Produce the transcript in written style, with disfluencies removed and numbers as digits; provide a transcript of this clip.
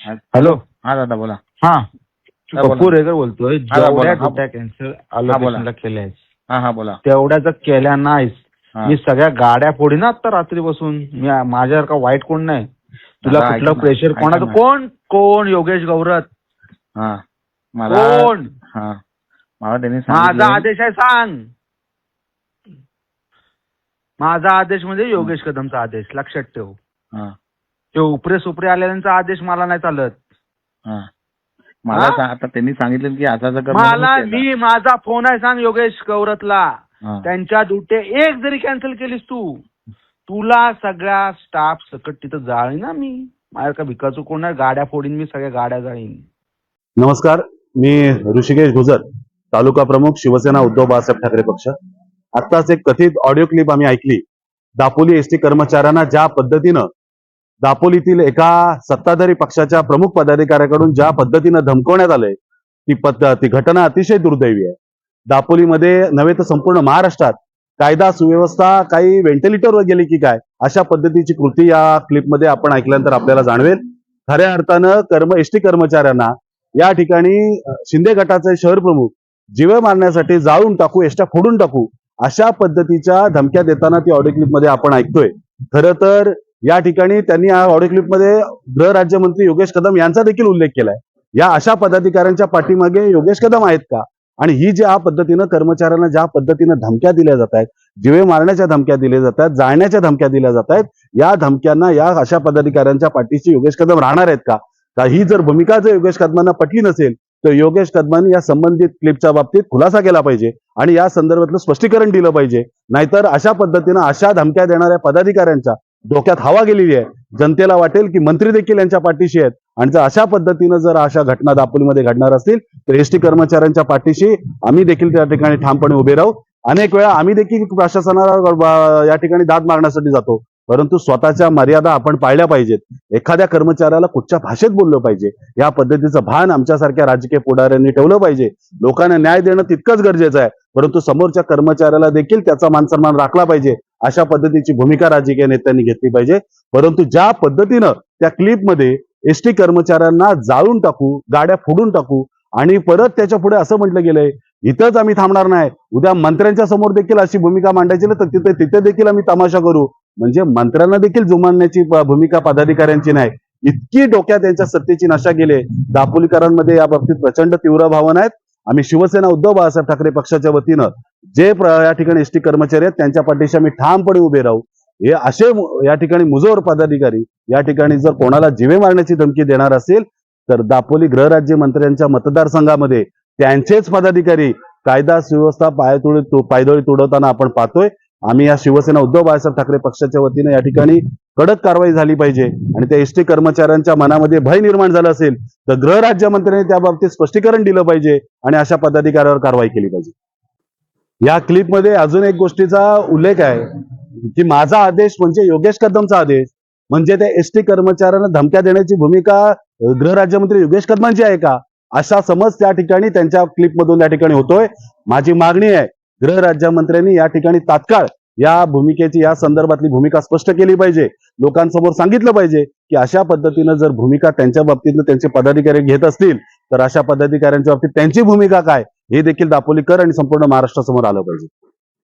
Hello. हा दादा बोला. हा हा, बोला. पप्पू रेगर बोलतोय. हा, बोला. जेवढ्या हा, डेटा कॅन्सल बोला. अलोकेशनला केल्या हा हा बोला. तेवढ्या केल्या नाहीस. हा. मी सगळ्या गाड्या फोडीन आता रात्री बसून. मी माझ्यासारखा वाईट कोण नाही. तुला दादा, कुठलं ऐका ना, प्रेशर ऐका कोणाचं ना. कोण कोण योगेश गौरत हा मला कोण हा मला त्यांनी माझा सांगितलं. आदेश आहे सांग. माझा आदेश म्हणजे योगेश कदमचा आदेश लक्षात ठेव. हा ते उपरे सुपरे आलेल्यांचा आदेश मला नाही चालत. हा मला हा? आता त्यांनी सांगितलं की असं कर म्हणून मला केलं. मी माझा फोन आहे सांग योगेश गौरतला. हा. त्यांच्या ड्युटी एक जरी कॅन्सल केलीस तू तुला सगळ्या स्टाफ सकट तिथं जाळीन ना मी. माझ्या का भिकाचू कोण नाही. गाड्या फोडीन मी सगळ्या गाड्या जाळीन. नमस्कार, मी ऋषिकेश गुजर, तालुका प्रमुख, शिवसेना उद्धव बाळासाहेब ठाकरे पक्ष. आत्ताच एक कथित ऑडिओ क्लिप आम्ही ऐकली. दापोली एसटी कर्मचाऱ्यांना ज्या पद्धतीनं दापोलीतील एका सत्ताधारी पक्षाच्या प्रमुख पदाधिकाऱ्याकडून ज्या पद्धतीनं धमकवण्यात आलंय ती घटना अतिशय दुर्दैवी आहे. दापोलीमध्ये नव्हे तर संपूर्ण महाराष्ट्रात कायदा सुव्यवस्था काही व्हेंटिलेटरवर गेली की काय अशा पद्धतीची कृती या क्लिपमध्ये आपण ऐकल्यानंतर आपल्याला जाणवेल. खऱ्या अर्थानं एसटी कर्मचाऱ्यांना या ठिकाणी शिंदे गटाचे शहर प्रमुख जीवे मारण्यासाठी जाळून टाकू, एसट्या फोडून टाकू अशा पद्धतीच्या धमक्या देताना ती ऑडिओ क्लिपमध्ये आपण ऐकतोय. खरं तर या ठिकाणी त्यांनी या ऑडिओ क्लिपमध्ये गृहराज्यमंत्री योगेश कदम यांचा देखील उल्लेख केलाय. या अशा पदाधिकाऱ्यांच्या पाठीमागे योगेश कदम आहेत का? आणि ही ज्या पद्धतीनं कर्मचाऱ्यांना ज्या पद्धतीनं धमक्या दिल्या जात आहेत, जीवे मारण्याच्या धमक्या दिल्या जात आहेत, जाळण्याच्या धमक्या दिल्या जात आहेत, या धमक्यांना या अशा पदाधिकाऱ्यांच्या पाठीशी योगेश कदम राहणार आहेत का? ही जर भूमिका जर योगेश कदमांना पटली नसेल तर योगेश कदमांनी या संबंधित क्लिपच्या बाबतीत खुलासा केला पाहिजे आणि या संदर्भातलं स्पष्टीकरण दिलं पाहिजे. नाहीतर अशा पद्धतीनं अशा धमक्या देणाऱ्या पदाधिकाऱ्यांच्या डोक्यात हवा गेलेली आहे. जनतेला वाटेल की मंत्री देखील यांच्या पाठीशी आहेत आणि जर अशा पद्धतीनं जर अशा घटना दापोलीमध्ये घडणार असतील तर एसटी कर्मचाऱ्यांच्या पाठीशी आम्ही देखील त्या ठिकाणी ठामपणे उभे राहू. अनेक वेळा आम्ही देखील प्रशासनाला या ठिकाणी दाद मागण्यासाठी जातो, परंतु स्वतःच्या मर्यादा आपण पाळल्या पाहिजेत. एखाद्या कर्मचाऱ्याला कुठच्या भाषेत बोललं पाहिजे या पद्धतीचं भान आमच्यासारख्या राजकीय पुढाऱ्यांनी ठेवलं पाहिजे. लोकांना न्याय देणं तितकंच गरजेचं आहे, परंतु समोरच्या कर्मचाऱ्याला देखील त्याचा मानसन्मान राखला पाहिजे. अशा पद्धतीची भूमिका राजकीय नेत्यांनी घेतली पाहिजे. परंतु ज्या पद्धतीनं त्या क्लिपमध्ये एसटी कर्मचाऱ्यांना जाळून टाकू, गाड्या फोडून टाकू आणि परत त्याच्या पुढे असं म्हटलं गेलंय इथंच आम्ही थांबणार नाही, उद्या मंत्र्यांच्या समोर देखील अशी भूमिका मांडायची ना तर तिथे देखील आम्ही तमाशा करू. म्हणजे मंत्र्यांना देखील जुमानण्याची भूमिका पदाधिकाऱ्यांची नाही. इतकी डोक्यात त्यांच्या सत्तेची नशा गेले. दापोलीकरांमध्ये या बाबतीत प्रचंड तीव्र भावना आहेत. आम्ही शिवसेना उद्धव बाळासाहेब ठाकरे पक्षाच्या वतीनं जे या ठिकाणी एसटी कर्मचारी आहेत त्यांच्या पाठीशी आम्ही ठामपणे उभे राहू. हे असे या ठिकाणी मुजोर पदाधिकारी या ठिकाणी जर कोणाला जीवे मारण्याची धमकी देणार असेल तर दापोली गृहराज्य मंत्र्यांच्या मतदारसंघामध्ये त्यांचेच पदाधिकारी कायदा सुव्यवस्था पायदळी तुडवताना आपण पाहतोय. आम्ही या शिवसेना उद्धव बाळासाहेब ठाकरे पक्षाच्या वतीने या ठिकाणी कडक कारवाई झाली पाहिजे आणि त्या एसटी कर्मचाऱ्यांच्या मनामध्ये भय निर्माण झालं असेल तर गृहराज्यमंत्र्यांनी त्या बाबतीत स्पष्टीकरण दिलं पाहिजे आणि अशा पदाधिकाऱ्यावर कारवाई केली पाहिजे. या क्लिपमध्ये अजून एक गोष्टीचा उल्लेख आहे की माझा आदेश म्हणजे योगेश कदमचा आदेश. म्हणजे त्या एसटी कर्मचाऱ्यांना धमक्या देण्याची भूमिका गृहराज्यमंत्री योगेश कदमांची आहे का असा समज त्या ठिकाणी त्यांच्या क्लिपमधून या ठिकाणी होतोय. माझी मागणी आहे गृहराज्यमंत्र्यांनी या ठिकाणी तात्काळ या भूमिकेची या संदर्भातली भूमिका स्पष्ट केली पाहिजे. लोकांसमोर सांगितलं पाहिजे की अशा पद्धतीनं जर भूमिका त्यांच्या बाबतीत त्यांचे पदाधिकारी घेत असतील तर अशा पदाधिकाऱ्यांच्या बाबतीत त्यांची भूमिका काय हे देखील दापोलीकर आणि संपूर्ण महाराष्ट्रासमोर आलं पाहिजे.